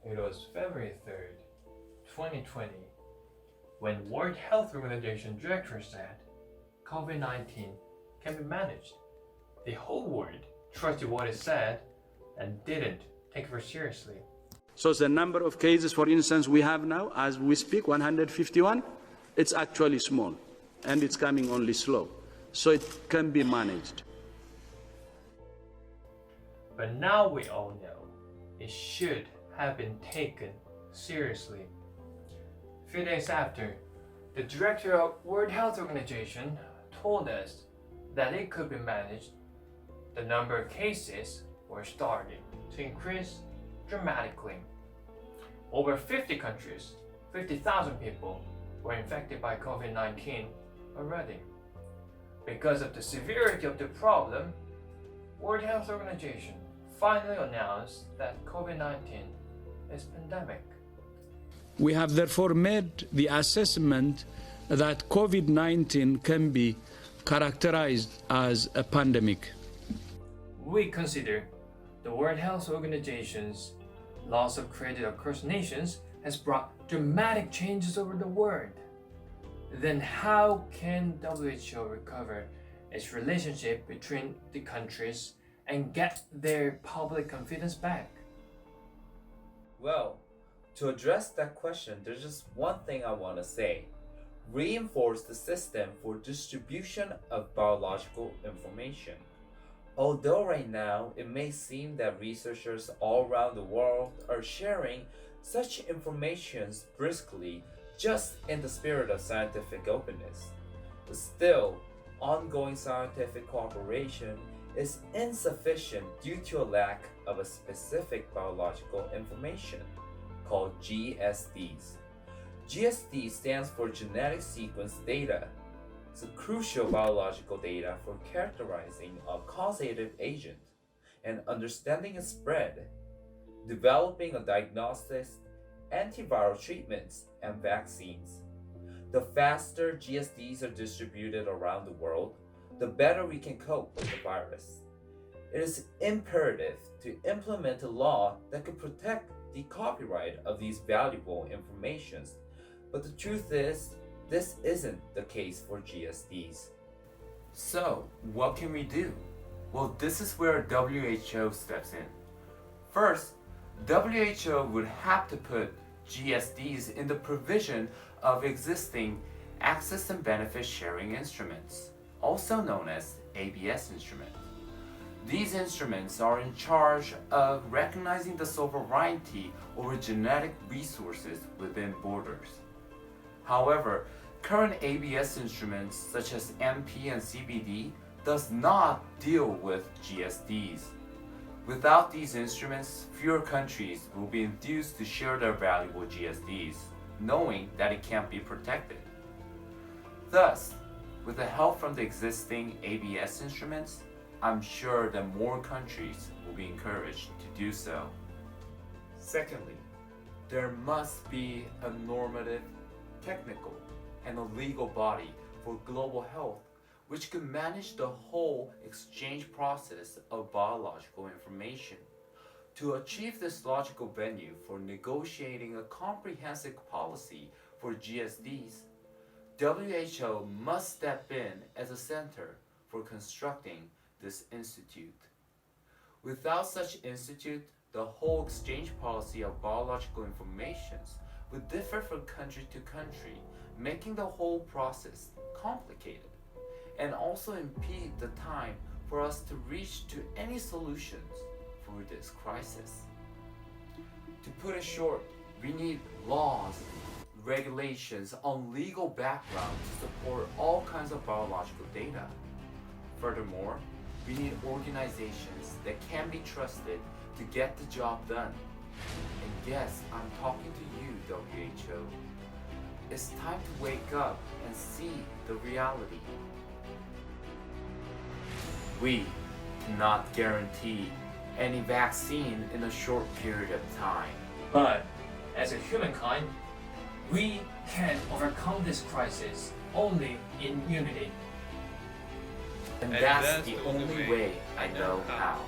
It was February 3rd, 2020, when World Health Organization director said COVID-19 can be managed. The whole world trusted what it said and didn't take it very seriously. So the number of cases, for instance, we have now, as we speak, 151, it's actually small and it's coming only slow. So it can be managed. But now we all know it should have been taken seriously. A few days after, the director of World Health Organization told us that it could be managed. The number of cases were starting to increase dramatically. Over 50 countries, 50,000 people were infected by COVID-19 already. Because of the severity of the problem, World Health Organization finally announced that COVID-19 is pandemic. We have therefore made the assessment that COVID-19 can be characterized as a pandemic. We consider the World Health Organization's laws of credit across nations has brought dramatic changes over the world. Then how can WHO recover its relationship between the countries and get their public confidence back? Well, to address that question, there's just one thing I want to say. Reinforce the system for distribution of biological information. Although right now it may seem that researchers all around the world are sharing such information briskly just in the spirit of scientific openness, but still, ongoing scientific cooperation is insufficient due to a lack of a specific biological information called GSDs. GSD stands for genetic sequence data. It's a crucial biological data for characterizing a causative agent and understanding its spread, developing a diagnosis, antiviral treatments, and vaccines. The faster GSDs are distributed around the world, the better we can cope with the virus. It is imperative to implement a law that could protect the copyright of these valuable informations. But the truth is, this isn't the case for GSDs. So, what can we do? Well, this is where WHO steps in. First, WHO would have to put GSDs in the provision of existing access and benefit sharing instruments, also known as ABS instruments. These instruments are in charge of recognizing the sovereignty over genetic resources within borders. However, current ABS instruments such as MP and CBD does not deal with GSDs. Without these instruments, fewer countries will be induced to share their valuable GSDs, knowing that it can't be protected. Thus, with the help from the existing ABS instruments, I'm sure that more countries will be encouraged to do so. Secondly, there must be a normative, technical, and a legal body for global health which could manage the whole exchange process of biological information. To achieve this logical venue for negotiating a comprehensive policy for GSDs, WHO must step in as a center for constructing this institute. Without such institute, the whole exchange policy of biological information would differ from country to country, making the whole process complicated and also impede the time for us to reach to any solutions for this crisis. To put it short, we need laws, regulations on legal background to support all kinds of biological data. Furthermore, we need organizations that can be trusted to get the job done. And yes, I'm talking to you, WHO. It's time to wake up and see the reality. We cannot guarantee any vaccine in a short period of time. But as a humankind, we can overcome this crisis only in unity. And that's the only way I know how.